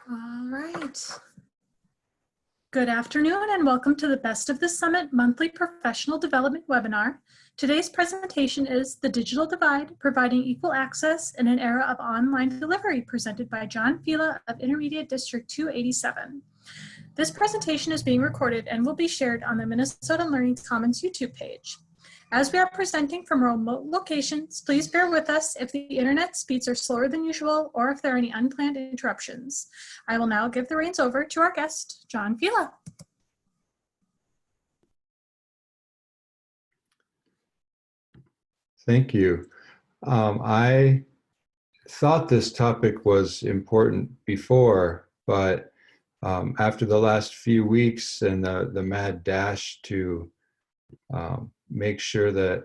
All right. Good afternoon and welcome to the Best of the Summit monthly professional development webinar. Today's presentation is The Digital Divide, Providing Equal Access in an Era of Online Delivery, presented by John Fila of Intermediate District 287. This presentation is being recorded and will be shared on the Minnesota Learning Commons YouTube page. As we are presenting from remote locations, please bear with us if the internet speeds are slower than usual or if there are any unplanned interruptions. I will now give the reins over to our guest, John Fila. Thank you. I thought this topic was important before, but after the last few weeks and the mad dash to make sure that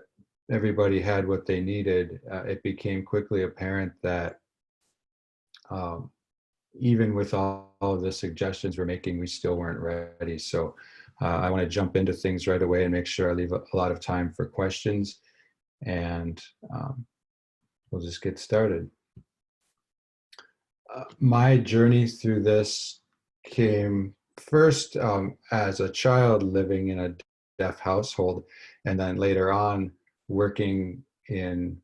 everybody had what they needed, it became quickly apparent that even with all of the suggestions we're making, we still weren't ready. So I want to jump into things right away and make sure I leave a lot of time for questions, and we'll just get started. My journey through this came first as a child living in a deaf household, and then later on working in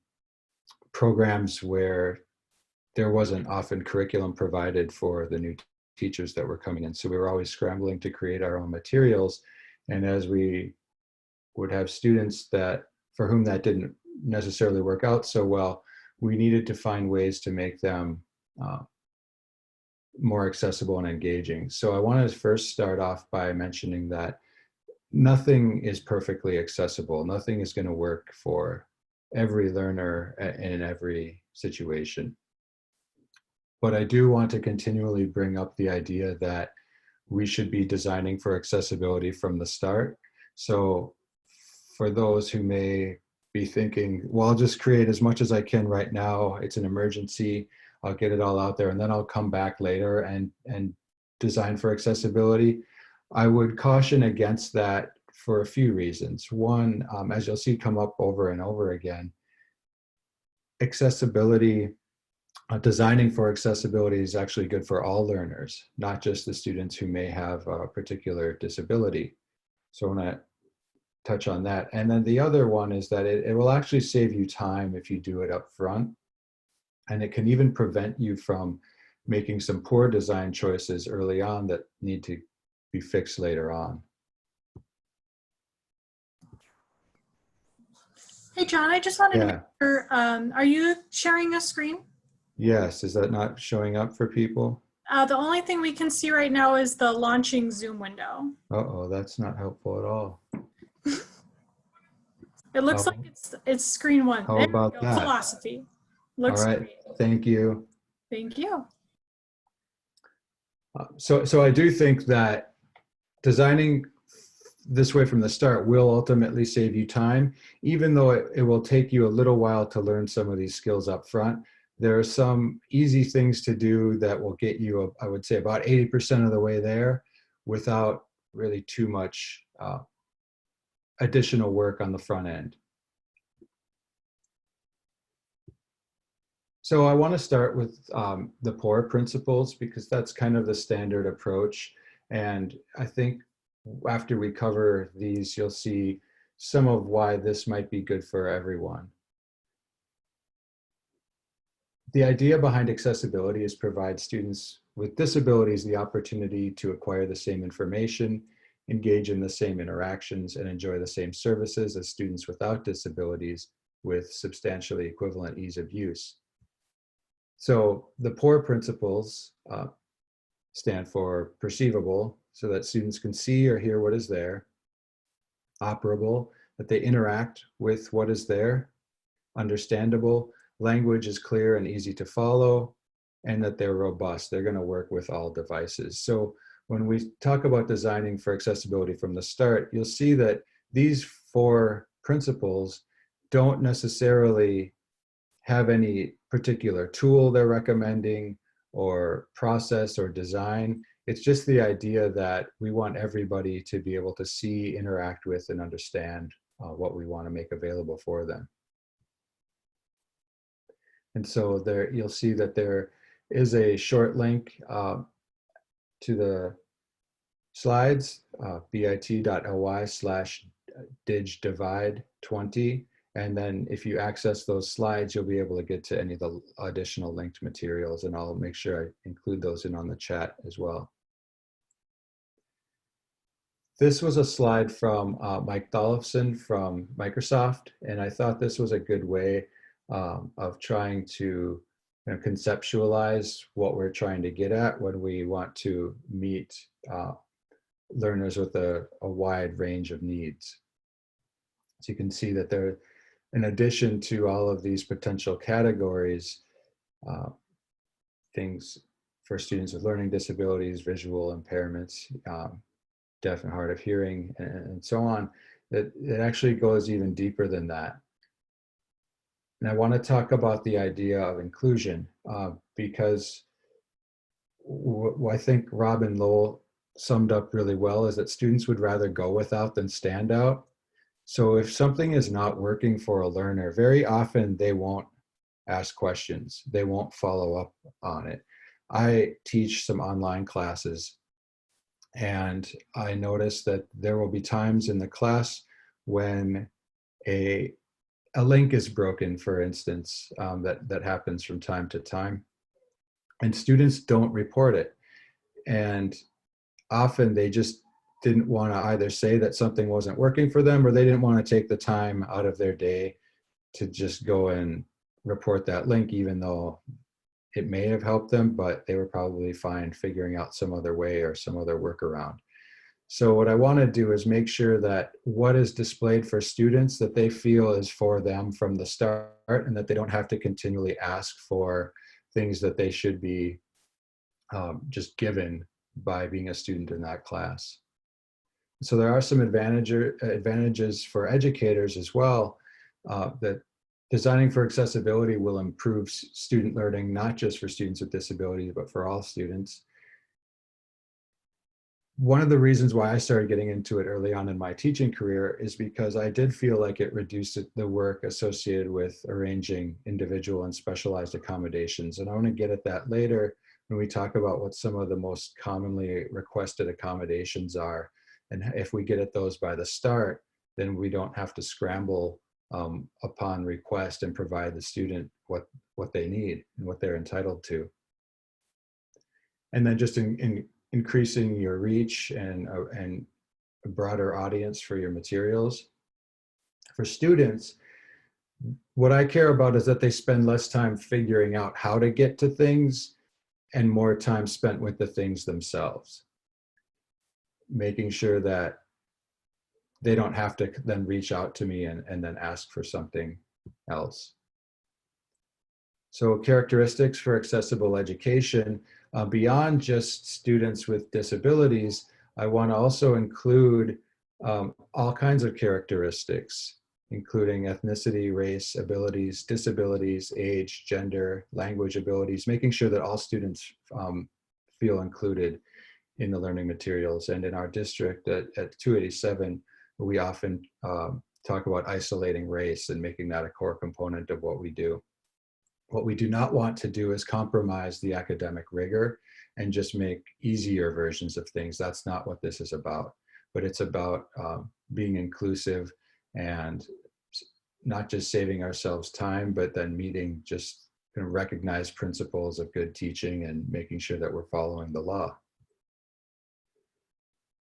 programs where there wasn't often curriculum provided for the new teachers that were coming in. So we were always scrambling to create our own materials. And as we would have students that for whom that didn't necessarily work out so well, we needed to find ways to make them more accessible and engaging. So I want to first start off by mentioning that nothing is perfectly accessible. Nothing is going to work for every learner in every situation. But I do want to continually bring up the idea that we should be designing for accessibility from the start. So for those who may be thinking, well, I'll just create as much as I can right now. It's an emergency. I'll get it all out there and then I'll come back later and design for accessibility. I would caution against that for a few reasons. One, as you'll see come up over and over again, accessibility, designing for accessibility is actually good for all learners, not just the students who may have a particular disability. So I want to touch on that. And then the other one is that it will actually save you time if you do it up front. And it can even prevent you from making some poor design choices early on that need to be fixed later on. Hey, John, I just wanted to make sure, are you sharing a screen? Yes, is that not showing up for people? The only thing we can see right now is the launching Zoom window. Uh-oh, that's not helpful at all. It looks like it's screen one. How about that? Philosophy. Looks all right, great. Thank you. Thank you. So I do think that designing this way from the start will ultimately save you time, even though it will take you a little while to learn some of these skills up front. There are some easy things to do that will get you, I would say, about 80% of the way there without really too much additional work on the front end. So I want to start with the POUR principles because that's kind of the standard approach. And I think after we cover these, you'll see some of why this might be good for everyone. The idea behind accessibility is provide students with disabilities the opportunity to acquire the same information, engage in the same interactions, and enjoy the same services as students without disabilities with substantially equivalent ease of use. So the POUR principles stand for perceivable, so that students can see or hear what is there; operable, that they interact with what is there; understandable, language is clear and easy to follow; and that they're robust. They're going to work with all devices. So when we talk about designing for accessibility from the start, you'll see that these 4 principles don't necessarily have any particular tool they're recommending or process or design. It's just the idea that we want everybody to be able to see, interact with, and understand what we want to make available for them. And so there, you'll see that they're is a short link to the slides, bit.ly/digdivide20. And then if you access those slides, you'll be able to get to any of the additional linked materials, and I'll make sure I include those in on the chat as well. This was a slide from Mike Dollefson from Microsoft, and I thought this was a good way of trying to conceptualize what we're trying to get at when we want to meet learners with a wide range of needs. So you can see that there, in addition to all of these potential categories, things for students with learning disabilities, visual impairments, deaf and hard of hearing, and so on, that it actually goes even deeper than that. And I want to talk about the idea of inclusion because I think Robin Lowell summed up really well is that students would rather go without than stand out. So if something is not working for a learner, very often they won't ask questions. They won't follow up on it. I teach some online classes, and I notice that there will be times in the class when a link is broken, for instance, that happens from time to time, and students don't report it. And often they just didn't want to either say that something wasn't working for them, or they didn't want to take the time out of their day to just go and report that link, even though it may have helped them, but they were probably fine figuring out some other way or some other workaround. So what I want to do is make sure that what is displayed for students, that they feel is for them from the start, and that they don't have to continually ask for things that they should be just given by being a student in that class. So there are some advantages for educators as well, that designing for accessibility will improve student learning, not just for students with disabilities, but for all students. One of the reasons why I started getting into it early on in my teaching career is because I did feel like it reduced the work associated with arranging individual and specialized accommodations. And I want to get at that later when we talk about what some of the most commonly requested accommodations are. And if we get at those by the start, then we don't have to scramble upon request and provide the student what they need and what they're entitled to. And then just in increasing your reach and a broader audience for your materials. For students, what I care about is that they spend less time figuring out how to get to things and more time spent with the things themselves, making sure that they don't have to then reach out to me and then ask for something else. So characteristics for accessible education, beyond just students with disabilities, I want to also include all kinds of characteristics, including ethnicity, race, abilities, disabilities, age, gender, language abilities, making sure that all students feel included in the learning materials. And in our district at 287, we often talk about isolating race and making that a core component of what we do. What we do not want to do is compromise the academic rigor and just make easier versions of things. That's not what this is about, but it's about being inclusive and not just saving ourselves time, but then meeting just recognized principles of good teaching and making sure that we're following the law.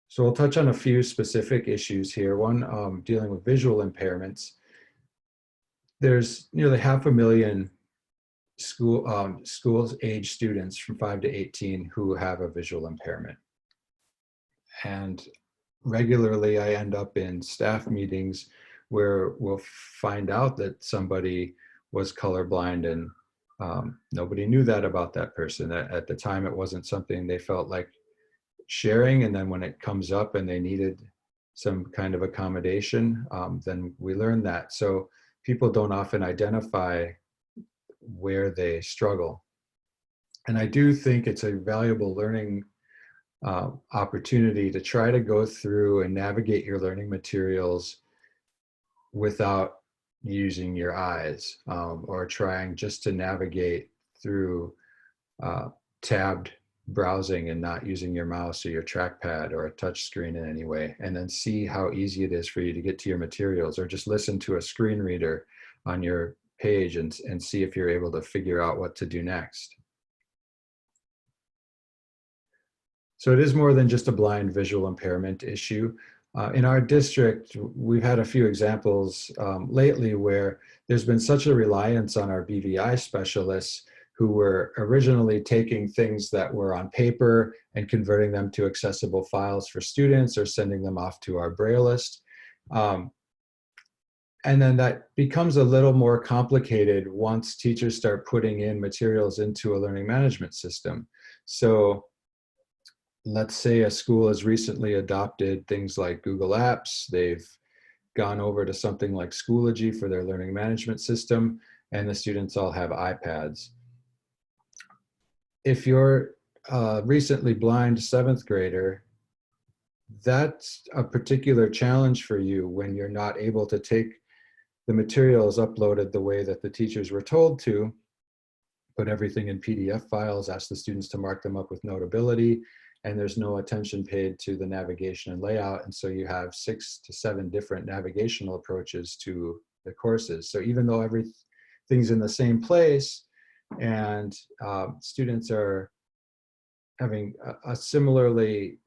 So we'll touch on a few specific issues here. One, dealing with visual impairments. There's nearly 500,000 schools age students from 5 to 18 who have a visual impairment. And regularly I end up in staff meetings where we'll find out that somebody was colorblind and nobody knew that about that person. At the time, it wasn't something they felt like sharing. And then when it comes up and they needed some kind of accommodation, then we learn that. So people don't often identify where they struggle. And I do think it's a valuable learning opportunity to try to go through and navigate your learning materials without using your eyes, or trying just to navigate through tabbed browsing and not using your mouse or your trackpad or a touch screen in any way, and then see how easy it is for you to get to your materials, or just listen to a screen reader on your page and see if you're able to figure out what to do next. So it is more than just a blind visual impairment issue. In our district, we've had a few examples lately where there's been such a reliance on our BVI specialists who were originally taking things that were on paper and converting them to accessible files for students or sending them off to our Braille list. And then that becomes a little more complicated once teachers start putting in materials into a learning management system. So let's say a school has recently adopted things like Google Apps. They've gone over to something like Schoology for their learning management system, and the students all have iPads. If you're a recently blind 7th grader, that's a particular challenge for you when you're not able to take the materials uploaded the way that the teachers were told to, put everything in PDF files, ask the students to mark them up with notability, and there's no attention paid to the navigation and layout. And so you have 6 to 7 different navigational approaches to the courses. So even though everything's in the same place and students are having a similarly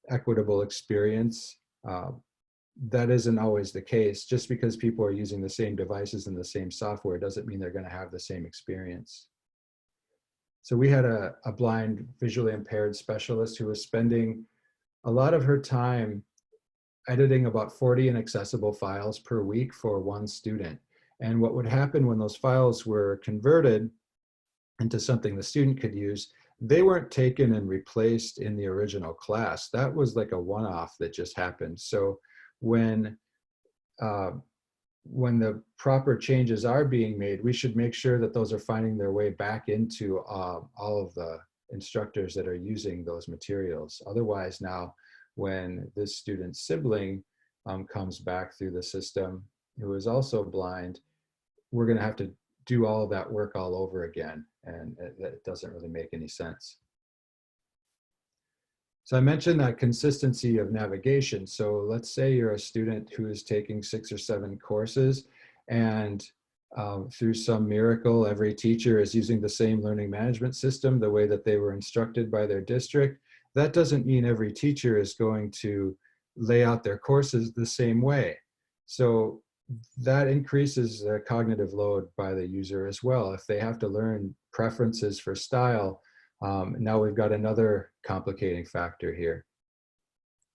equitable experience, that isn't always the case. Just because people are using the same devices and the same software doesn't mean they're going to have the same experience. So we had a blind visually impaired specialist who was spending a lot of her time editing about 40 inaccessible files per week for one student. And what would happen when those files were converted into something the student could use, they weren't taken and replaced in the original class. That was like a one-off that just happened. So when the proper changes are being made, we should make sure that those are finding their way back into all of the instructors that are using those materials. Otherwise, now when this student's sibling comes back through the system who is also blind, we're going to have to do all of that work all over again, and it doesn't really make any sense. So I mentioned that consistency of navigation. So let's say you're a student who is taking 6 or 7 courses, and through some miracle, every teacher is using the same learning management system the way that they were instructed by their district. That doesn't mean every teacher is going to lay out their courses the same way. So that increases the cognitive load by the user as well. If they have to learn preferences for style, now we've got another complicating factor here.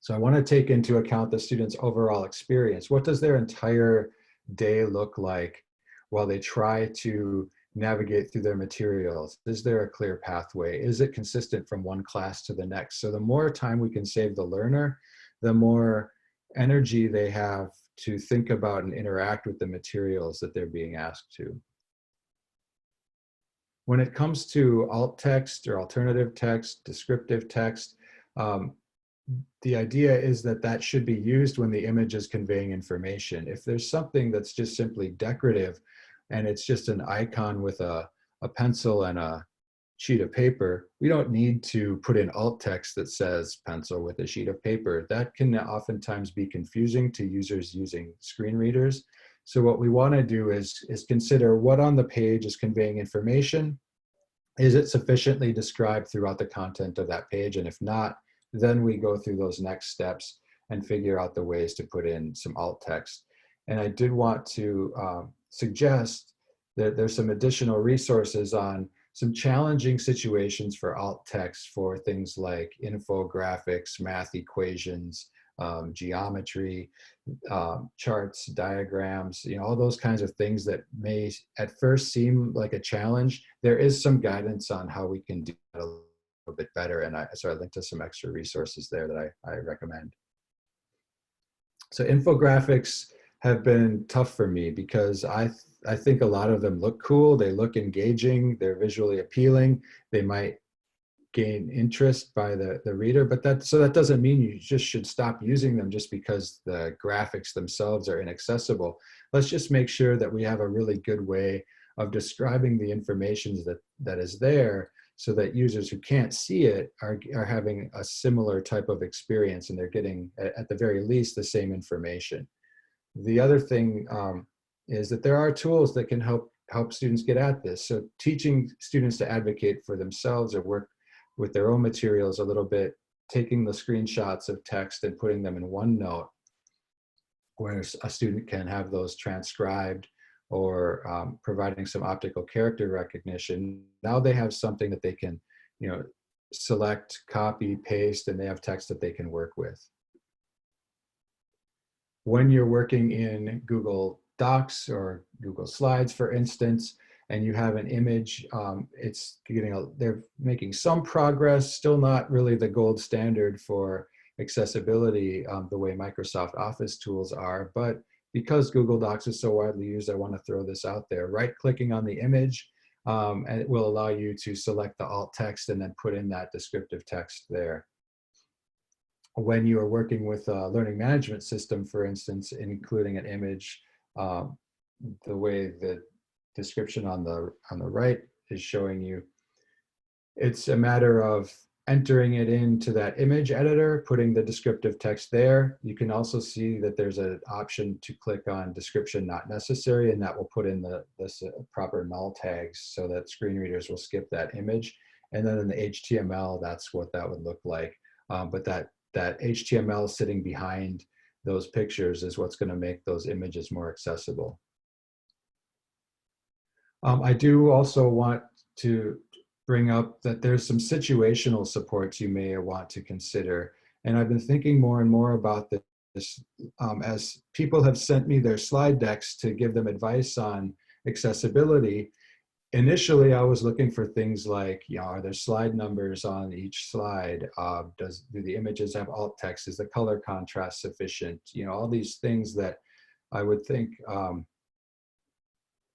So I want to take into account the student's overall experience. What does their entire day look like while they try to navigate through their materials? Is there a clear pathway? Is it consistent from one class to the next? So the more time we can save the learner, the more energy they have to think about and interact with the materials that they're being asked to. When it comes to alt text or alternative text, descriptive text, the idea is that that should be used when the image is conveying information. If there's something that's just simply decorative and it's just an icon with a pencil and a sheet of paper, we don't need to put in alt text that says pencil with a sheet of paper. That can oftentimes be confusing to users using screen readers. So what we want to do is consider what on the page is conveying information. Is it sufficiently described throughout the content of that page? And if not, then we go through those next steps and figure out the ways to put in some alt text. And I did want to suggest that there's some additional resources on some challenging situations for alt text for things like infographics, math equations, geometry, charts, diagrams, all those kinds of things that may at first seem like a challenge. There is some guidance on how we can do that a little bit better. And so I linked to some extra resources there that I recommend. So infographics have been tough for me because I think a lot of them look cool. They look engaging. They're visually appealing. They might gain interest by the reader, but that doesn't mean you just should stop using them just because the graphics themselves are inaccessible. Let's just make sure that we have a really good way of describing the information that is there so that users who can't see it are having a similar type of experience, and they're getting, at the very least, the same information. The other thing is that there are tools that can help students get at this. So teaching students to advocate for themselves or work with their own materials a little bit, taking the screenshots of text and putting them in OneNote, where a student can have those transcribed, or providing some optical character recognition. Now they have something that they can, select, copy, paste, and they have text that they can work with. When you're working in Google Docs or Google Slides, for instance, and you have an image, they're making some progress, still not really the gold standard for accessibility the way Microsoft Office tools are, but because Google Docs is so widely used, I want to throw this out there. Right-clicking on the image, and it will allow you to select the alt text and then put in that descriptive text there. When you are working with a learning management system, for instance, including an image, the way the description on the right is showing you, it's a matter of entering it into that image editor, putting the descriptive text there. You can also see that there's an option to click on description not necessary, and that will put in the proper null tags so that screen readers will skip that image. And then in the HTML, that's what that would look like. But that HTML sitting behind those pictures is what's going to make those images more accessible. I do also want to bring up that there's some situational supports you may want to consider. And I've been thinking more and more about this as people have sent me their slide decks to give them advice on accessibility. Initially, I was looking for things like, are there slide numbers on each slide? Do the images have alt text? Is the color contrast sufficient? All these things that I would think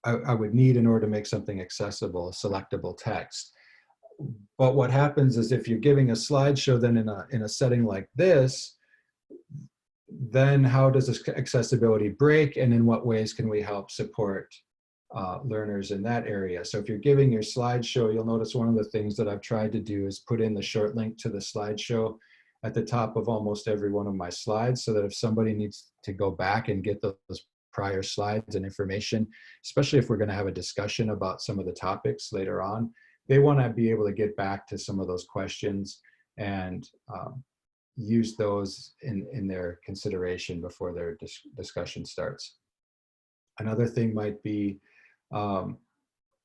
I would need in order to make something accessible, selectable text. But what happens is if you're giving a slideshow then in a setting like this, then how does this accessibility break, and in what ways can we help support learners in that area? So if you're giving your slideshow, you'll notice one of the things that I've tried to do is put in the short link to the slideshow at the top of almost every one of my slides, so that if somebody needs to go back and get those prior slides and information, especially if we're going to have a discussion about some of the topics later on, they want to be able to get back to some of those questions and use those in their consideration before their discussion starts. Another thing might be,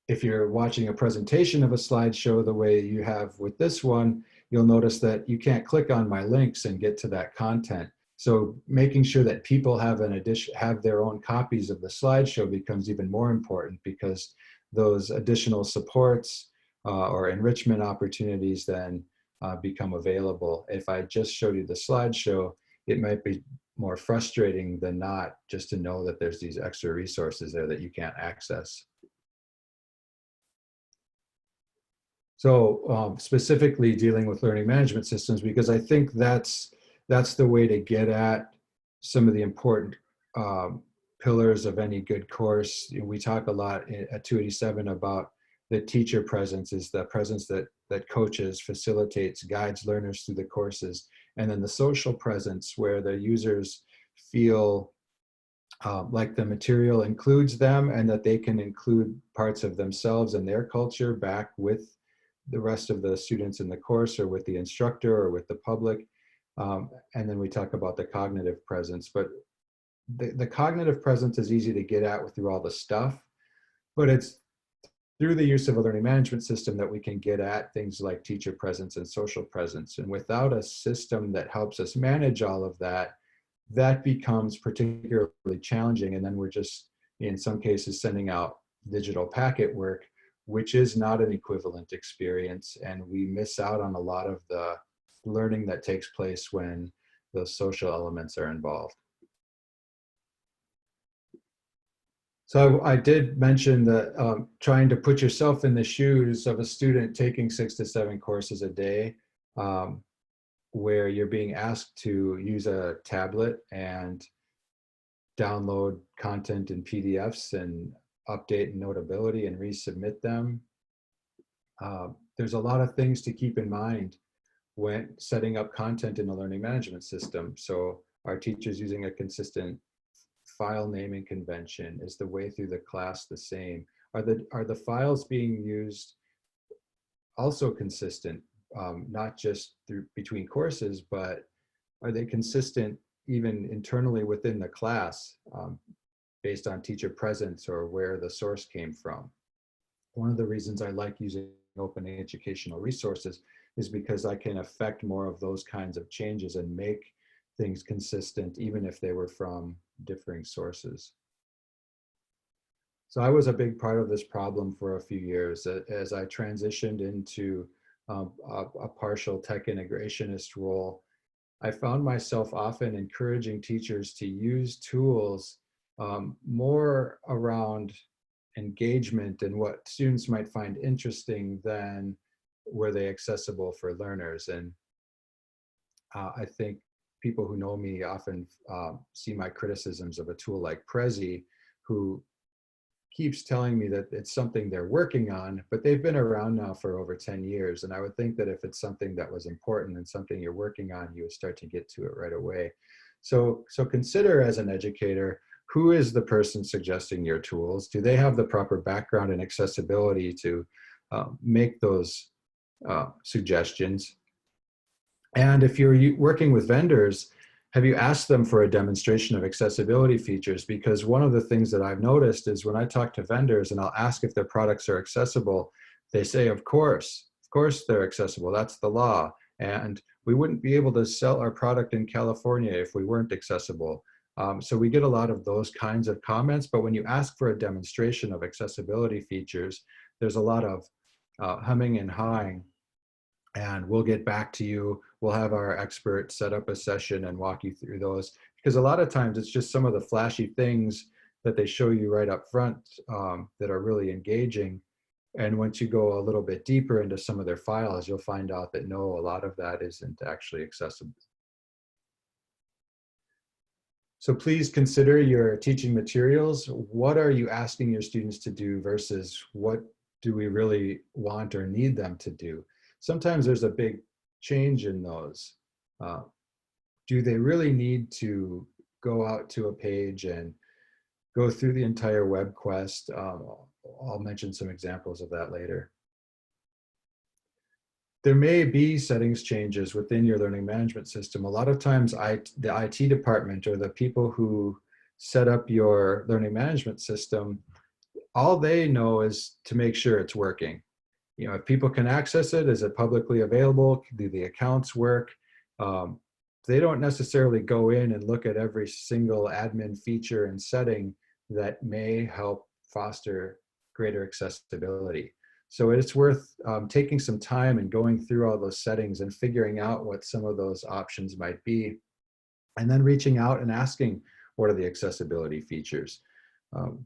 if you're watching a presentation of a slideshow the way you have with this one, you'll notice that you can't click on my links and get to that content. So making sure that people have their own copies of the slideshow becomes even more important, because those additional supports or enrichment opportunities then become available. If I just showed you the slideshow, it might be more frustrating than not just to know that there's these extra resources there that you can't access. So specifically dealing with learning management systems, because I think that's the way to get at some of the important pillars of any good course. We talk a lot at 287 about the teacher presence is the presence that coaches, facilitates, guides learners through the courses. And then the social presence, where the users feel like the material includes them, and that they can include parts of themselves and their culture back with the rest of the students in the course, or with the instructor, or with the public. And then we talk about the cognitive presence. But the cognitive presence is easy to get at through all the stuff, but it's through the use of a learning management system that we can get at things like teacher presence and social presence. And without a system that helps us manage all of that, that becomes particularly challenging. And then we're just, in some cases, sending out digital packet work, which is not an equivalent experience. And we miss out on a lot of the learning that takes place when those social elements are involved. So I did mention that trying to put yourself in the shoes of a student taking 6 to 7 courses a day, where you're being asked to use a tablet and download content in PDFs and update Notability and resubmit them. there's a lot of things to keep in mind when setting up content in a learning management system. So are teachers using a consistent file naming convention? Is the way through the class the same? Are the files being used also consistent, not just between courses, but are they consistent even internally within the class, based on teacher presence or where the source came from? One of the reasons I like using open educational resources is because I can affect more of those kinds of changes and make things consistent, even if they were from differing sources. So I was a big part of this problem for a few years as I transitioned into a partial tech integrationist role. I found myself often encouraging teachers to use tools more around engagement and what students might find interesting than were they accessible for learners. And I think people who know me often see my criticisms of a tool like Prezi, who keeps telling me that it's something they're working on, but they've been around now for over 10 years. And I would think that if it's something that was important and something you're working on, you would start to get to it right away. So consider, as an educator, who is the person suggesting your tools? Do they have the proper background and accessibility to make those suggestions? And if you're working with vendors, have you asked them for a demonstration of accessibility features? Because one of the things that I've noticed is when I talk to vendors and I'll ask if their products are accessible, they say, of course they're accessible. That's the law. And we wouldn't be able to sell our product in California if we weren't accessible. So we get a lot of those kinds of comments, but when you ask for a demonstration of accessibility features, there's a lot of humming and hawing. And we'll get back to you. We'll have our expert set up a session and walk you through those. Because a lot of times it's just some of the flashy things that they show you right up front that are really engaging. And once you go a little bit deeper into some of their files, you'll find out that no, a lot of that isn't actually accessible. So please consider your teaching materials. What are you asking your students to do versus what do we really want or need them to do? Sometimes there's a big change in those. Do they really need to go out to a page and go through the entire web quest? I'll mention some examples of that later. There may be settings changes within your learning management system. A lot of times the IT department or the people who set up your learning management system, all they know is to make sure it's working. You know, if people can access it, is it publicly available? Do the accounts work? They don't necessarily go in and look at every single admin feature and setting that may help foster greater accessibility. So it's worth taking some time and going through all those settings and figuring out what some of those options might be, and then reaching out and asking, what are the accessibility features?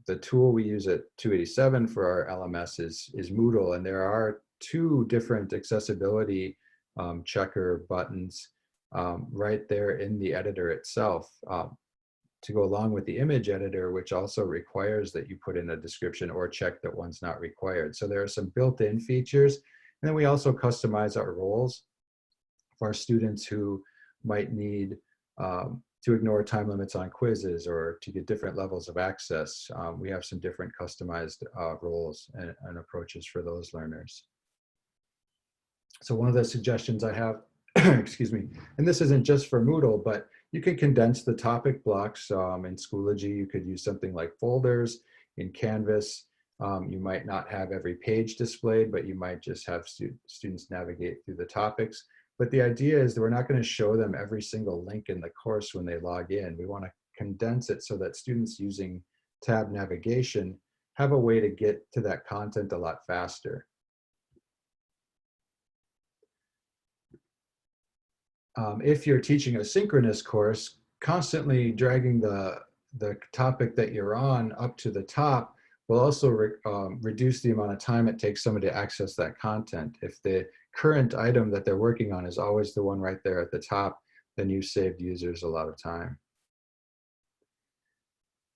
The tool we use at 287 for our LMS is Moodle, and there are 2 different accessibility checker buttons right there in the editor itself to go along with the image editor, which also requires that you put in a description or check that one's not required. So there are some built-in features. And then we also customize our roles for students who might need to ignore time limits on quizzes or to get different levels of access. We have some different customized roles and approaches for those learners. So one of the suggestions I have, excuse me, and this isn't just for Moodle, but you can condense the topic blocks in Schoology. You could use something like folders. In Canvas, you might not have every page displayed, but you might just have students navigate through the topics. But the idea is that we're not going to show them every single link in the course when they log in. We want to condense it so that students using tab navigation have a way to get to that content a lot faster. If you're teaching a synchronous course, constantly dragging the topic that you're on up to the top will also reduce the amount of time it takes somebody to access that content. If the current item that they're working on is always the one right there at the top, then you've saved users a lot of time.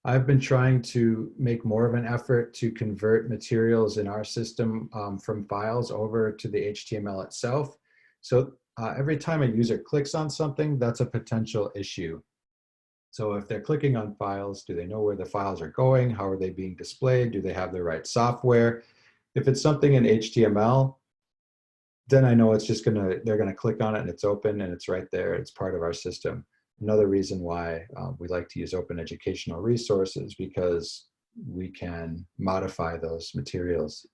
I've been trying to make more of an effort to convert materials in our system from files over to the HTML itself. So every time a user clicks on something, that's a potential issue. So if they're clicking on files, do they know where the files are going? How are they being displayed? Do they have the right software? If it's something in HTML, then I know it's just they're gonna click on it and it's open and it's right there. It's part of our system. Another reason why we like to use open educational resources, because we can modify those materials.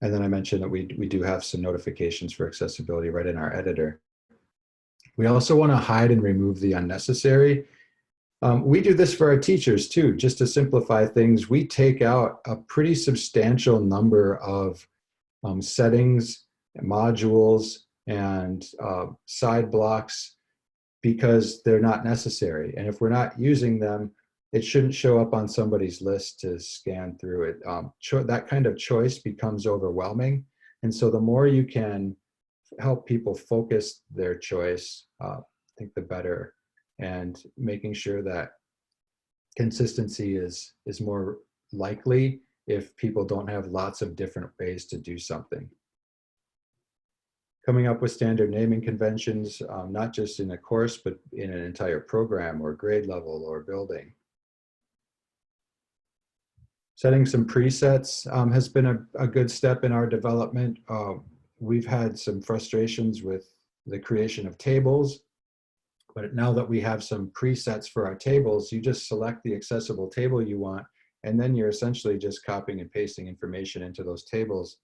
And then I mentioned that we do have some notifications for accessibility right in our editor. We also want to hide and remove the unnecessary. We do this for our teachers too, just to simplify things. We take out a pretty substantial number of settings, modules, and side blocks because they're not necessary. And if we're not using them, it shouldn't show up on somebody's list to scan through it. That kind of choice becomes overwhelming. And so the more you can help people focus their choice, I think the better. And making sure that consistency is more likely if people don't have lots of different ways to do something. Coming up with standard naming conventions, not just in a course, but in an entire program or grade level or building. Setting some presets has been a good step in our development. We've had some frustrations with the creation of tables, but now that we have some presets for our tables, you just select the accessible table you want, and then you're essentially just copying and pasting information into those tables.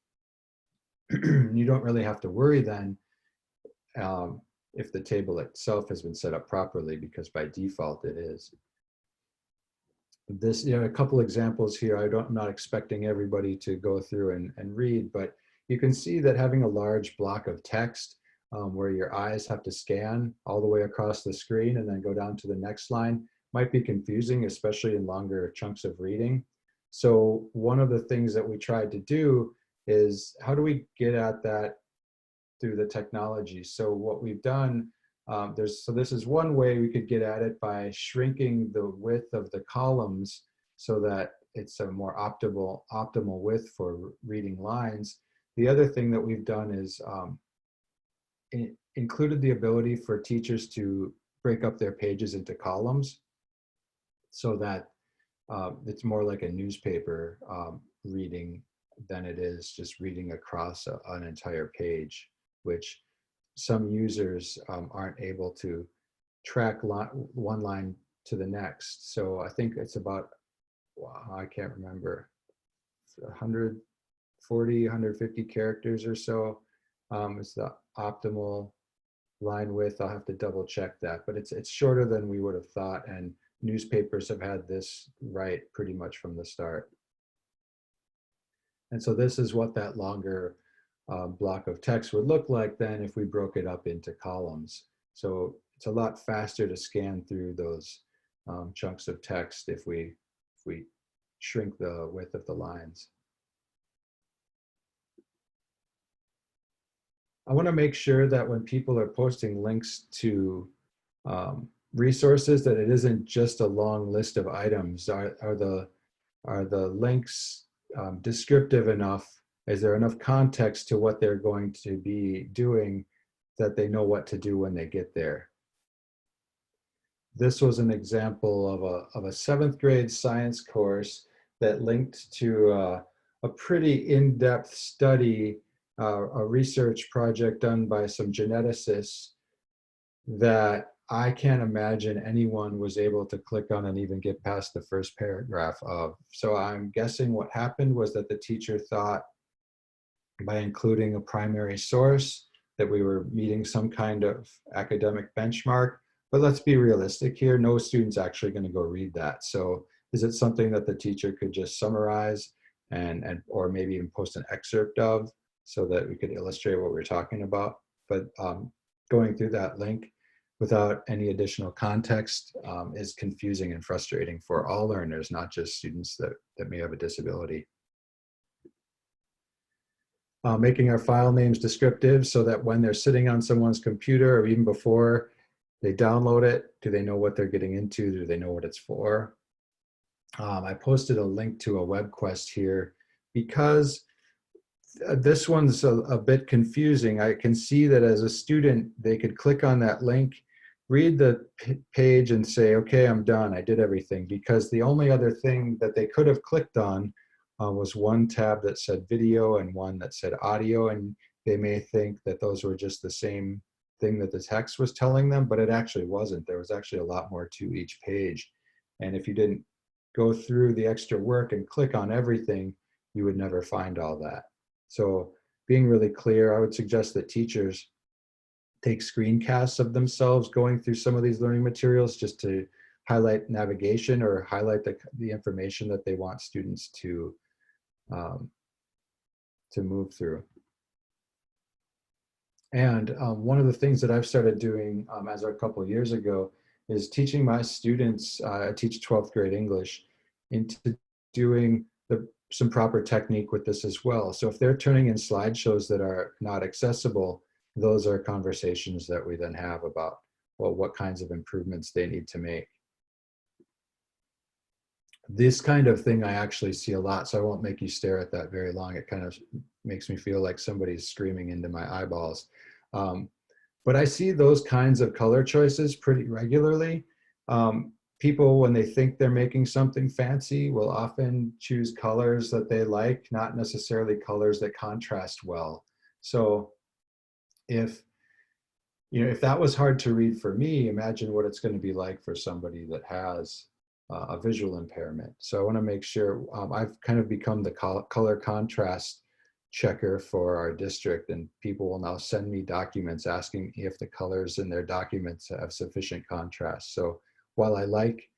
You don't really have to worry then if the table itself has been set up properly, because by default it is. This, a couple examples here. I'm not expecting everybody to go through and read, but you can see that having a large block of text where your eyes have to scan all the way across the screen and then go down to the next line might be confusing, especially in longer chunks of reading. So one of the things that we tried to do is, how do we get at that through the technology? So what we've done, so this is one way we could get at it, by shrinking the width of the columns so that it's a more optimal width for reading lines. The other thing that we've done is included the ability for teachers to break up their pages into columns so that it's more like a newspaper reading than it is just reading across an entire page, which some users aren't able to track one line to the next. So I think it's about, I can't remember, 140, 150 characters or so is the optimal line width. I'll have to double check that, but it's shorter than we would have thought, and newspapers have had this right pretty much from the start. And so this is what that longer block of text would look like then if we broke it up into columns. So it's a lot faster to scan through those chunks of text if we shrink the width of the lines. I want to make sure that when people are posting links to resources, that it isn't just a long list of items. Are the links descriptive enough? Is there enough context to what they're going to be doing that they know what to do when they get there? This was an example of a 7th grade science course that linked to a pretty in-depth study, a research project done by some geneticists that I can't imagine anyone was able to click on and even get past the first paragraph of. So I'm guessing what happened was that the teacher thought, by including a primary source, that we were meeting some kind of academic benchmark. But let's be realistic here. No student's actually going to go read that. So is it something that the teacher could just summarize or maybe even post an excerpt of so that we could illustrate what we're talking about? But going through that link without any additional context is confusing and frustrating for all learners, not just students that may have a disability. Making our file names descriptive so that when they're sitting on someone's computer or even before They download it. Do they know what they're getting into? Do they know what it's for? I posted a link to a web quest here because this one's a bit confusing. I can see that as a student, they could click on that link, read the page and say, okay, I'm done. I did everything, because the only other thing that they could have clicked on was one tab that said video and one that said audio. And they may think that those were just the same thing that the text was telling them, but it actually wasn't. There was actually a lot more to each page. And if you didn't go through the extra work and click on everything, you would never find all that. So being really clear, I would suggest that teachers take screencasts of themselves going through some of these learning materials just to highlight navigation or highlight the information that they want students um, to move through. And one of the things that I've started doing as a couple of years ago is teaching my students, I teach 12th grade English, into doing some proper technique with this as well. So if they're turning in slideshows that are not accessible, those are conversations that we then have about, well, what kinds of improvements they need to make. This kind of thing I actually see a lot, so I won't make you stare at that very long. It kind of makes me feel like somebody's screaming into my eyeballs. But I see those kinds of color choices pretty regularly. People, when they think they're making something fancy, will often choose colors that they like, not necessarily colors that contrast well. So if that was hard to read for me, imagine what it's going to be like for somebody that has a visual impairment. So I want to make sure, I've kind of become the color contrast checker for our district, and people will now send me documents asking if the colors in their documents have sufficient contrast. So while I like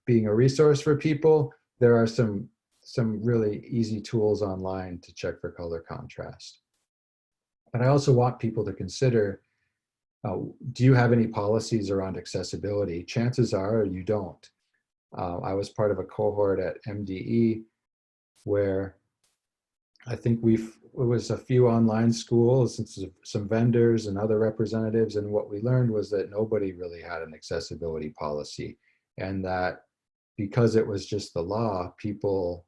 being a resource for people, there are some really easy tools online to check for color contrast. But I also want people to consider, do you have any policies around accessibility? Chances are you don't. I was part of a cohort at MDE where I think it was a few online schools and some vendors and other representatives. And what we learned was that nobody really had an accessibility policy, and that because it was just the law, people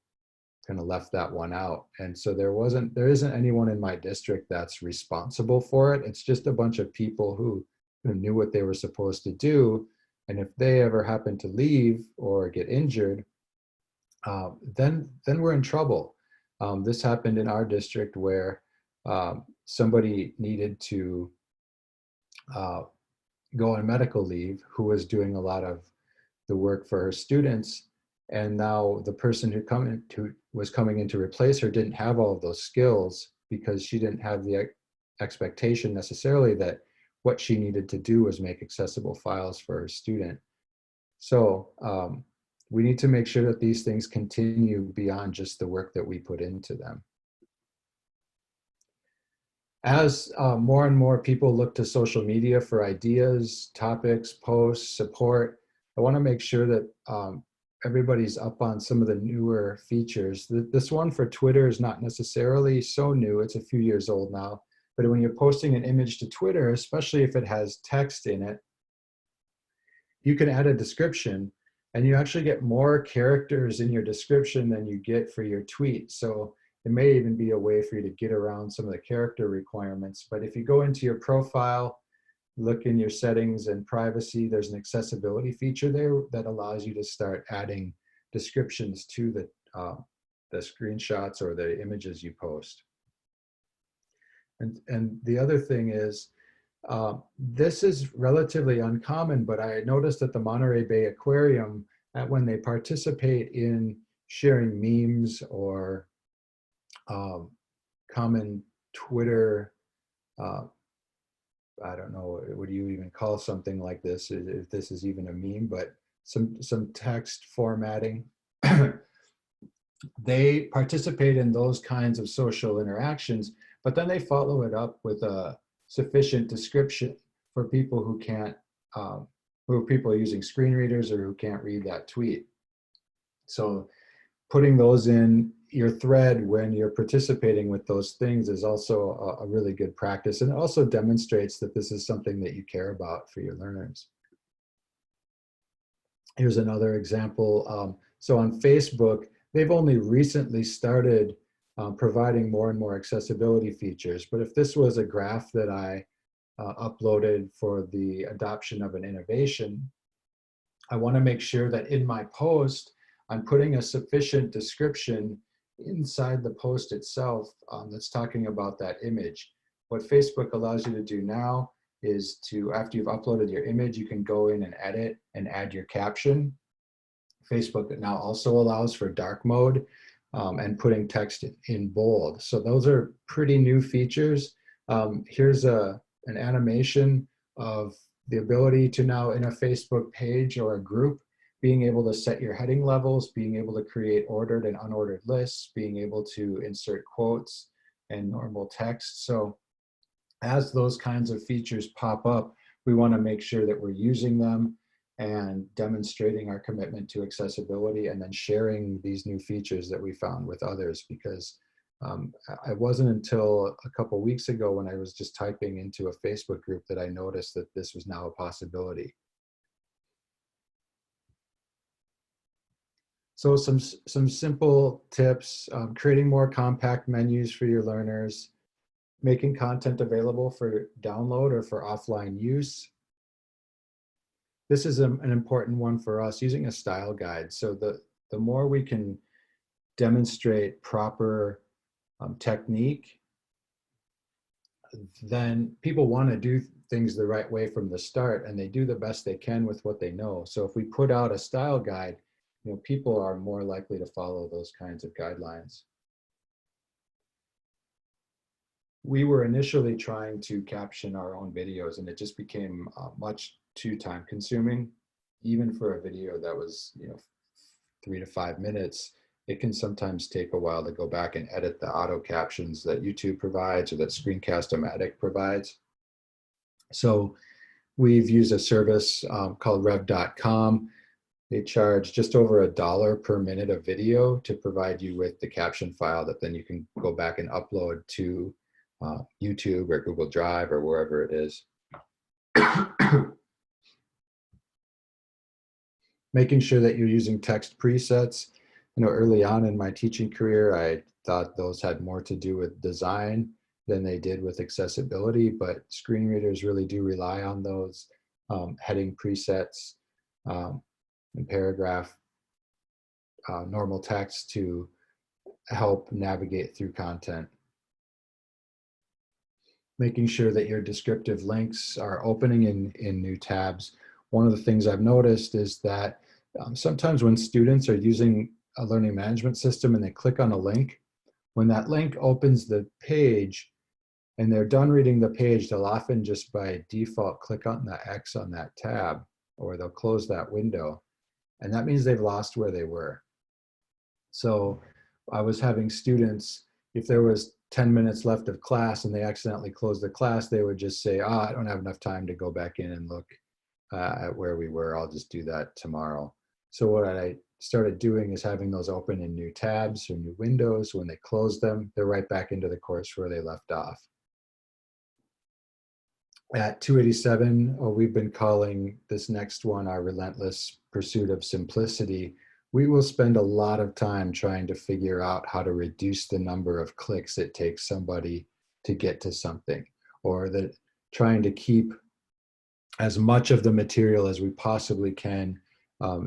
kind of left that one out. And so there isn't anyone in my district that's responsible for it. It's just a bunch of people who knew what they were supposed to do. And if they ever happen to leave or get injured, then we're in trouble. This happened in our district where somebody needed to go on medical leave, who was doing a lot of the work for her students. And now the person who was coming in to replace her didn't have all of those skills, because she didn't have the expectation necessarily that what she needed to do was make accessible files for her student. So we need to make sure that these things continue beyond just the work that we put into them. As more and more people look to social media for ideas, topics, posts, support, I want to make sure that everybody's up on some of the newer features. This one for Twitter is not necessarily so new. It's a few years old now. But when you're posting an image to Twitter, especially if it has text in it, you can add a description, and you actually get more characters in your description than you get for your tweet. So it may even be a way for you to get around some of the character requirements. But if you go into your profile, look in your settings and privacy, there's an accessibility feature there that allows you to start adding descriptions to the screenshots or the images you post. And the other thing is, this is relatively uncommon, but I noticed at the Monterey Bay Aquarium that when they participate in sharing memes or common Twitter, I don't know, what do you even call something like this, if this is even a meme, but some text formatting, they participate in those kinds of social interactions, but then they follow it up with a sufficient description for people who can't, who are people using screen readers or who can't read that tweet. So putting those in your thread when you're participating with those things is also a really good practice, and it also demonstrates that this is something that you care about for your learners. Here's another example. So on Facebook, they've only recently started providing more and more accessibility features. But if this was a graph that I uploaded for the adoption of an innovation, I want to make sure that in my post, I'm putting a sufficient description inside the post itself that's talking about that image. What Facebook allows you to do now is to, after you've uploaded your image, you can go in and edit and add your caption. Facebook now also allows for dark mode and putting text in bold. So those are pretty new features. Here's an animation of the ability to now, in a Facebook page or a group, being able to set your heading levels, being able to create ordered and unordered lists, being able to insert quotes and normal text. So as those kinds of features pop up, we want to make sure that we're using them and demonstrating our commitment to accessibility, and then sharing these new features that we found with others, because it wasn't until a couple weeks ago when I was just typing into a Facebook group that I noticed that this was now a possibility. So some simple tips: creating more compact menus for your learners, making content available for download or for offline use. This is an important one for us, using a style guide. So the more we can demonstrate proper technique, then people want to do things the right way from the start, and they do the best they can with what they know. So if we put out a style guide, people are more likely to follow those kinds of guidelines. We were initially trying to caption our own videos, and it just became much too time consuming. Even for a video that was 3 to 5 minutes, it can sometimes take a while to go back and edit the auto captions that YouTube provides or that Screencast-O-Matic provides. So we've used a service called rev.com. They charge just over $1 per minute of video to provide you with the caption file that then you can go back and upload to YouTube or Google Drive or wherever it is. Making sure that you're using text presets. Early on in my teaching career, I thought those had more to do with design than they did with accessibility, but screen readers really do rely on those heading presets and paragraph normal text to help navigate through content. Making sure that your descriptive links are opening in new tabs. One of the things I've noticed is that sometimes when students are using a learning management system and they click on a link, when that link opens the page and they're done reading the page, they'll often just by default click on the X on that tab, or they'll close that window. And that means they've lost where they were. So I was having students, if there was 10 minutes left of class and they accidentally closed the class, they would just say, I don't have enough time to go back in and look at where we were. I'll just do that tomorrow. So what I started doing is having those open in new tabs or new windows. When they close them, they're right back into the course where they left off. At 287, we've been calling this next one our relentless pursuit of simplicity. We will spend a lot of time trying to figure out how to reduce the number of clicks it takes somebody to get to something, or that trying to keep as much of the material as we possibly can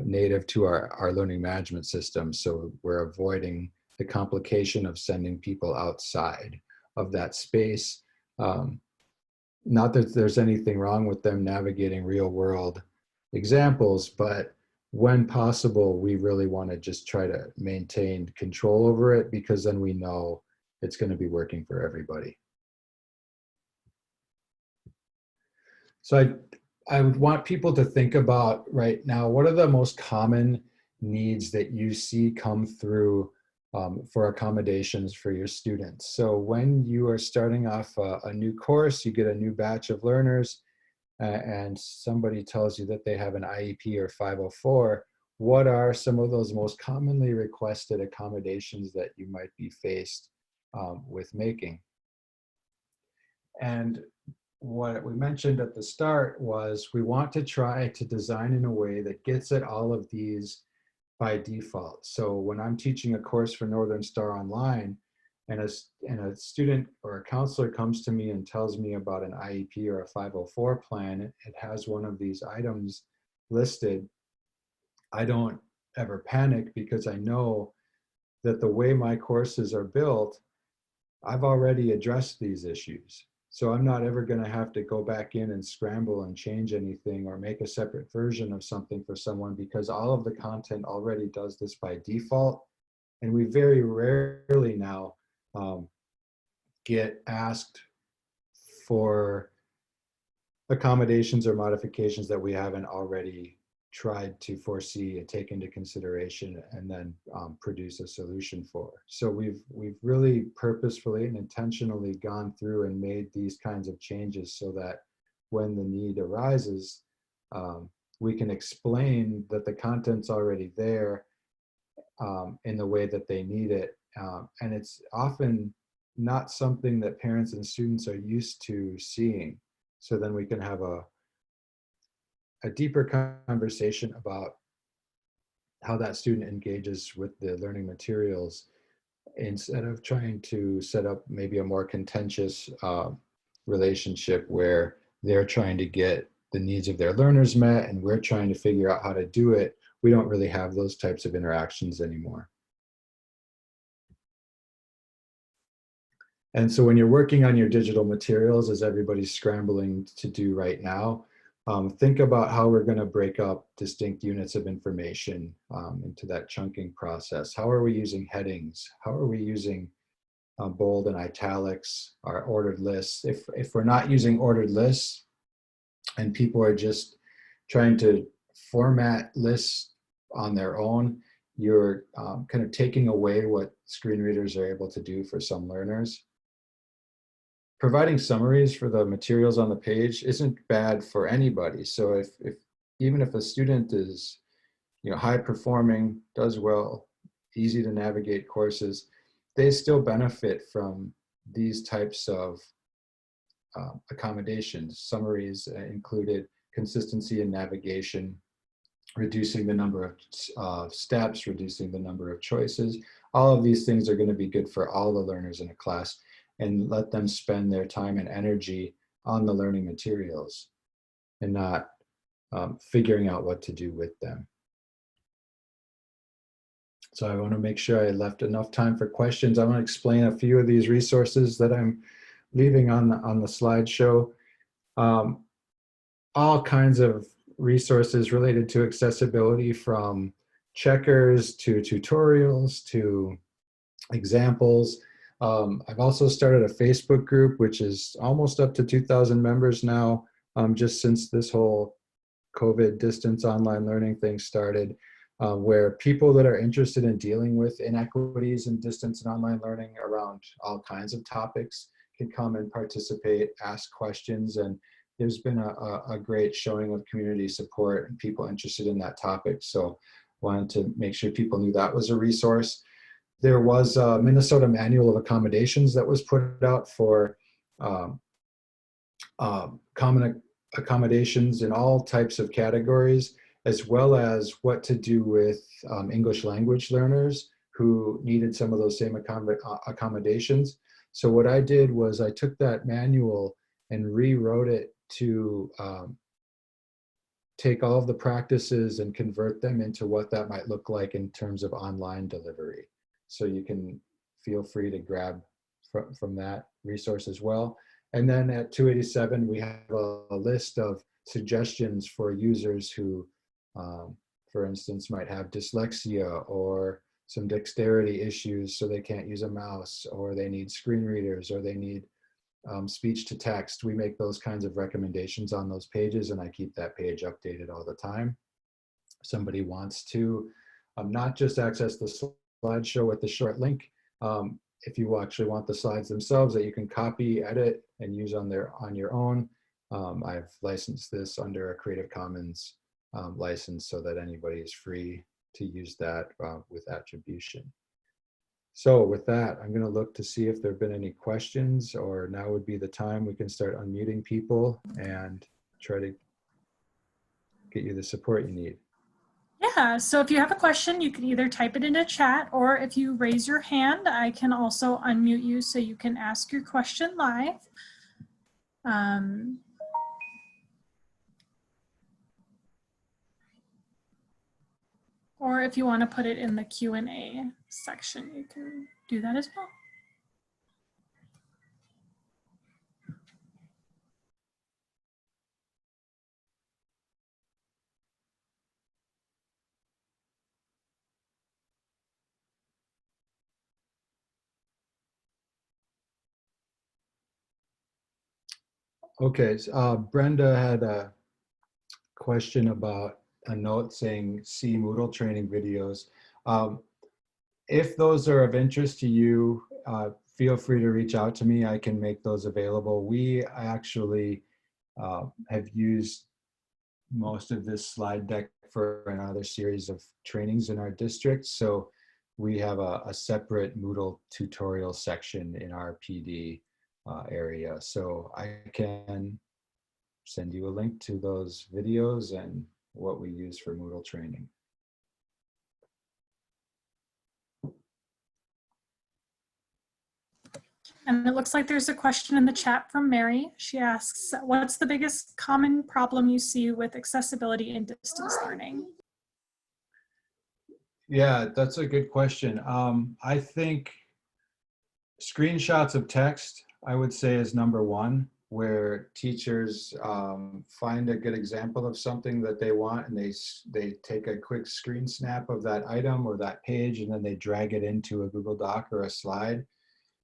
native to our learning management system. So we're avoiding the complication of sending people outside of that space. Not that there's anything wrong with them navigating real world examples, but when possible, we really want to just try to maintain control over it, because then we know it's going to be working for everybody. So I would want people to think about right now, what are the most common needs that you see come through for accommodations for your students? So when you are starting off a new course, you get a new batch of learners, and somebody tells you that they have an IEP or 504, what are some of those most commonly requested accommodations that you might be faced with making. And what we mentioned at the start was we want to try to design in a way that gets at all of these by default. So when I'm teaching a course for Northern Star Online, and a student or a counselor comes to me and tells me about an IEP or a 504 plan, it has one of these items listed, I don't ever panic because I know that the way my courses are built, I've already addressed these issues. So I'm not ever going to have to go back in and scramble and change anything or make a separate version of something for someone, because all of the content already does this by default. And we very rarely now get asked for accommodations or modifications that we haven't already tried to foresee and take into consideration and then produce a solution for. So we've really purposefully and intentionally gone through and made these kinds of changes so that when the need arises, we can explain that the content's already there in the way that they need it. And it's often not something that parents and students are used to seeing. So then we can have a deeper conversation about how that student engages with the learning materials, instead of trying to set up maybe a more contentious relationship where they're trying to get the needs of their learners met and we're trying to figure out how to do it. We don't really have those types of interactions anymore. And so when you're working on your digital materials, as everybody's scrambling to do right now, think about how we're going to break up distinct units of information into that chunking process. How are we using headings? How are we using bold and italics, our ordered lists? If we're not using ordered lists and people are just trying to format lists on their own, you're kind of taking away what screen readers are able to do for some learners. Providing summaries for the materials on the page isn't bad for anybody. So if even if a student is, high performing, does well, easy to navigate courses, they still benefit from these types of accommodations. Summaries included, consistency in navigation, reducing the number of steps, reducing the number of choices. All of these things are going to be good for all the learners in a class, and let them spend their time and energy on the learning materials and not figuring out what to do with them. So I want to make sure I left enough time for questions. I want to explain a few of these resources that I'm leaving on the slideshow. All kinds of resources related to accessibility, from checkers to tutorials to examples. I've also started a Facebook group, which is almost up to 2,000 members now, just since this whole COVID distance online learning thing started, where people that are interested in dealing with inequities in distance and online learning around all kinds of topics can come and participate, ask questions, and there's been a great showing of community support and people interested in that topic. So wanted to make sure people knew that was a resource. There was a Minnesota Manual of Accommodations that was put out for common accommodations in all types of categories, as well as what to do with English language learners who needed some of those same accommodations. So what I did was I took that manual and rewrote it to take all of the practices and convert them into what that might look like in terms of online delivery. So you can feel free to grab from that resource as well. And then at 287, we have a list of suggestions for users who, for instance, might have dyslexia or some dexterity issues, so they can't use a mouse, or they need screen readers, or they need speech to text. We make those kinds of recommendations on those pages, and I keep that page updated all the time. If somebody wants to not just access the slideshow with the short link, if you actually want the slides themselves that you can copy, edit, and use on your own, I've licensed this under a Creative Commons license so that anybody is free to use that with attribution. So with that, I'm going to look to see if there have been any questions, or now would be the time we can start unmuting people and try to get you the support you need. Yeah, so if you have a question, you can either type it into chat, or if you raise your hand, I can also unmute you so you can ask your question live. Or if you want to put it in the Q&A section, you can do that as well. Okay, so, Brenda had a question about a note saying see Moodle training videos. If those are of interest to you, feel free to reach out to me. I can make those available. We actually have used most of this slide deck for another series of trainings in our district. So we have a separate Moodle tutorial section in our PD area. So I can send you a link to those videos and what we use for Moodle training. And it looks like there's a question in the chat from Mary. She asks, what's the biggest common problem you see with accessibility in distance learning? Yeah, that's a good question. I think screenshots of text, I would say, is number one, where teachers find a good example of something that they want, and they take a quick screen snap of that item or that page, and then they drag it into a Google Doc or a slide.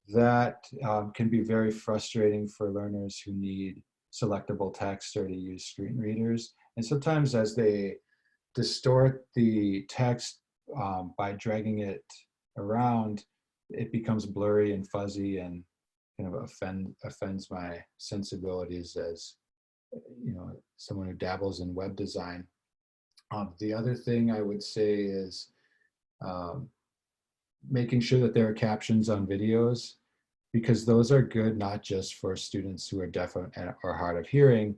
That can be very frustrating for learners who need selectable text or to use screen readers. And sometimes as they distort the text by dragging it around, it becomes blurry and fuzzy and kind of offends my sensibilities as, you know, someone who dabbles in web design. The other thing I would say is making sure that there are captions on videos, because those are good not just for students who are deaf or hard of hearing.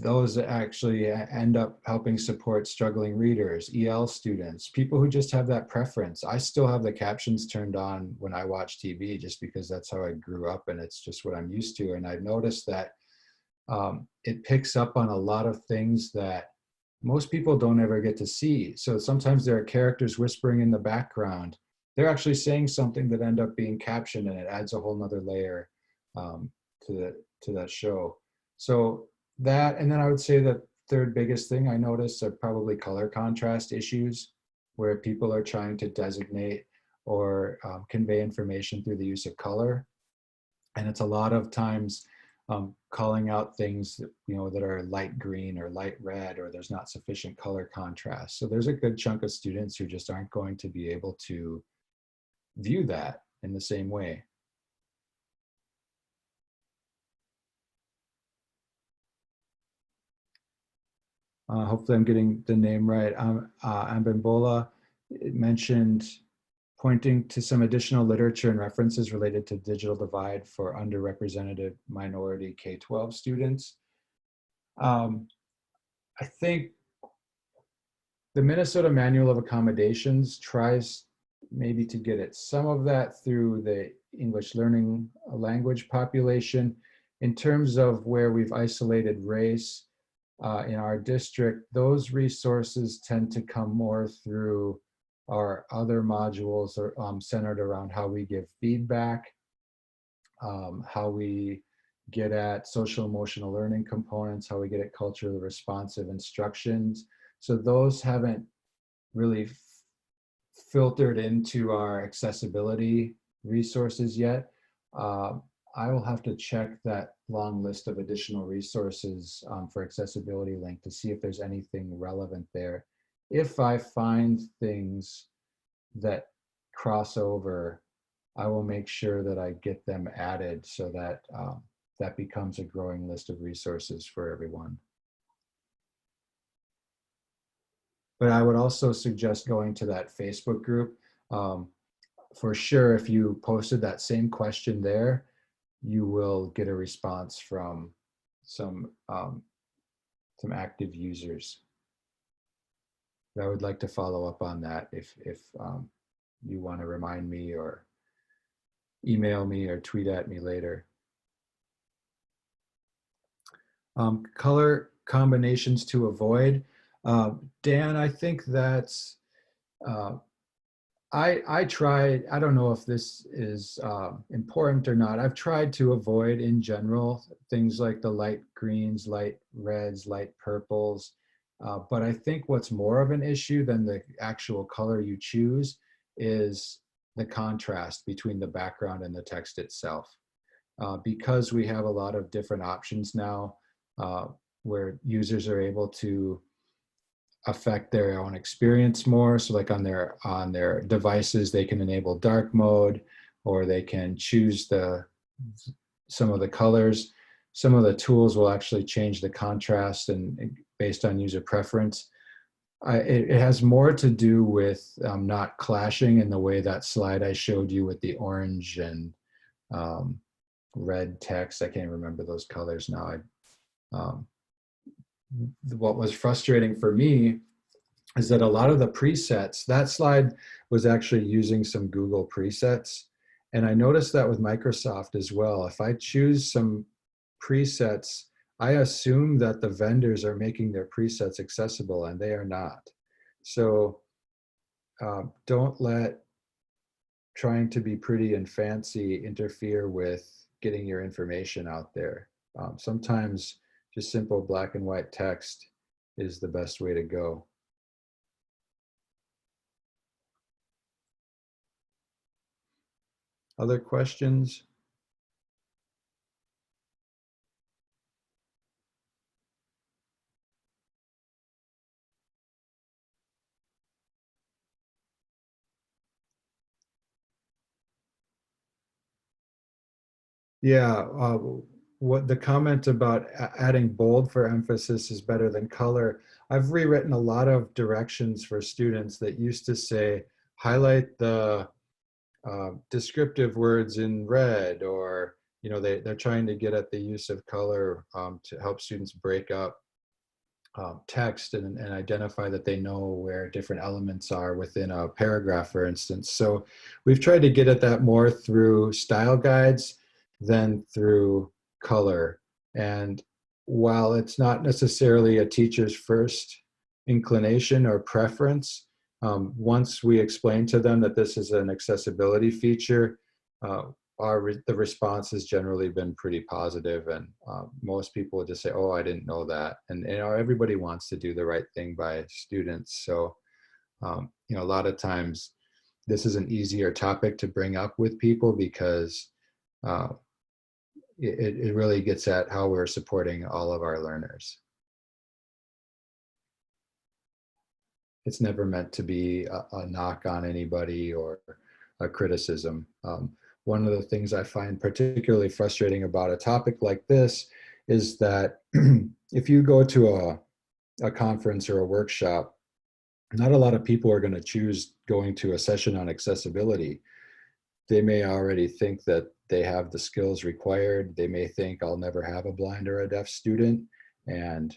Those actually end up helping support struggling readers, EL students, people who just have that preference. I still have the captions turned on when I watch TV just because that's how I grew up and it's just what I'm used to. And I've noticed that it picks up on a lot of things that most people don't ever get to see. So sometimes there are characters whispering in the background. They're actually saying something that end up being captioned, and it adds a whole nother layer to that show. So that, and then I would say the third biggest thing I noticed are probably color contrast issues, where people are trying to designate or convey information through the use of color. And it's a lot of times calling out things that, you know, that are light green or light red, or there's not sufficient color contrast. So there's a good chunk of students who just aren't going to be able to view that in the same way. Hopefully I'm getting the name right. Ambimbola mentioned pointing to some additional literature and references related to digital divide for underrepresented minority K-12 students. I think the Minnesota Manual of Accommodations tries maybe to get at some of that through the English learning language population. In terms of where we've isolated race in our district, those resources tend to come more through our other modules are centered around how we give feedback, how we get at social emotional learning components, how we get at culturally responsive instructions. So those haven't really filtered into our accessibility resources yet. I will have to check that long list of additional resources for accessibility link to see if there's anything relevant there. If I find things that cross over, I will make sure that I get them added so that that becomes a growing list of resources for everyone. But I would also suggest going to that Facebook group. For sure, if you posted that same question there, you will get a response from some active users. But I would like to follow up on that if you want to remind me or email me or tweet at me later. Color combinations to avoid. Dan, I think that's, I tried, I don't know if this is important or not. I've tried to avoid in general things like the light greens, light reds, light purples. But I think what's more of an issue than the actual color you choose is the contrast between the background and the text itself. Because we have a lot of different options now where users are able to affect their own experience more. So like on their devices, they can enable dark mode, or they can choose some of the colors. Some of the tools will actually change the contrast and based on user preference. It has more to do with not clashing in the way that slide I showed you with the orange and red text. I can't remember those colors now. What was frustrating for me is that a lot of the presets, that slide was actually using some Google presets. And I noticed that with Microsoft as well. If I choose some presets, I assume that the vendors are making their presets accessible, and they are not. So don't let trying to be pretty and fancy interfere with getting your information out there. Sometimes just simple black and white text is the best way to go. Other questions? Yeah, what the comment about adding bold for emphasis is better than color. I've rewritten a lot of directions for students that used to say, highlight the descriptive words in red, or they're trying to get at the use of color to help students break up text and identify that they know where different elements are within a paragraph, for instance. So we've tried to get at that more through style guides than through color. And while it's not necessarily a teacher's first inclination or preference, once we explain to them that this is an accessibility feature, the response has generally been pretty positive, and most people would just say, "Oh, I didn't know that." And everybody wants to do the right thing by students, so a lot of times this is an easier topic to bring up with people because it really gets at how we're supporting all of our learners. It's never meant to be a knock on anybody or a criticism. One of the things I find particularly frustrating about a topic like this is that if you go to a conference or a workshop, not a lot of people are going to choose going to a session on accessibility. They may already think that they have the skills required. They may think I'll never have a blind or a deaf student, and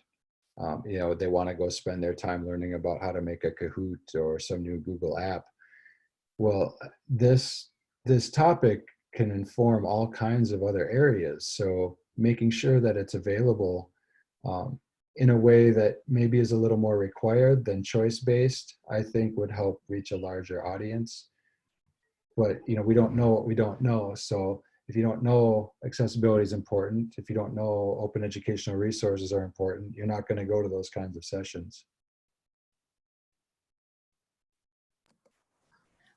they want to go spend their time learning about how to make a Kahoot or some new Google app. Well, this topic can inform all kinds of other areas. So making sure that it's available in a way that maybe is a little more required than choice-based, I think would help reach a larger audience. But we don't know what we don't know. So if you don't know accessibility is important, if you don't know open educational resources are important, you're not going to go to those kinds of sessions.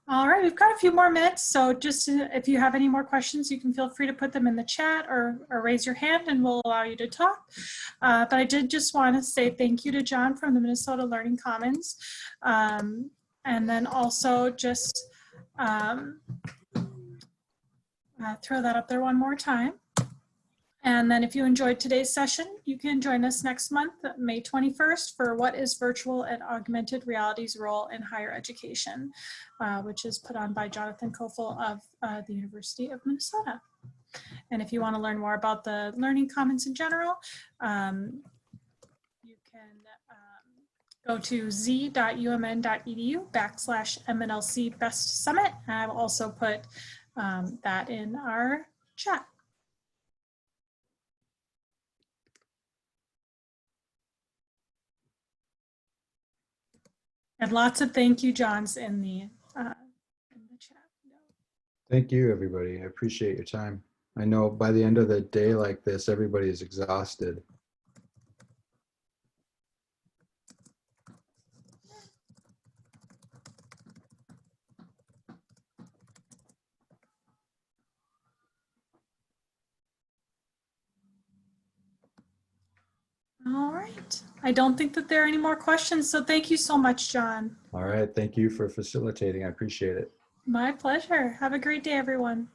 All right, we've got a few more minutes, so just if you have any more questions, you can feel free to put them in the chat or raise your hand and we'll allow you to talk. But I did just want to say thank you to John from the Minnesota Learning Commons. And then also just throw that up there one more time. And then if you enjoyed today's session, you can join us next month, May 21st, for What is Virtual and Augmented Reality's Role in Higher Education, which is put on by Jonathan Kofel of the University of Minnesota. And if you want to learn more about the Learning Commons in general, you can go to z.umn.edu/MNLC Best Summit. And I will also put that in our chat. And lots of thank you, Johns, in the chat. Thank you, everybody. I appreciate your time. I know by the end of the day like this, everybody is exhausted. All right. I don't think that there are any more questions, so thank you so much, John. All right. Thank you for facilitating. I appreciate it. My pleasure. Have a great day, everyone.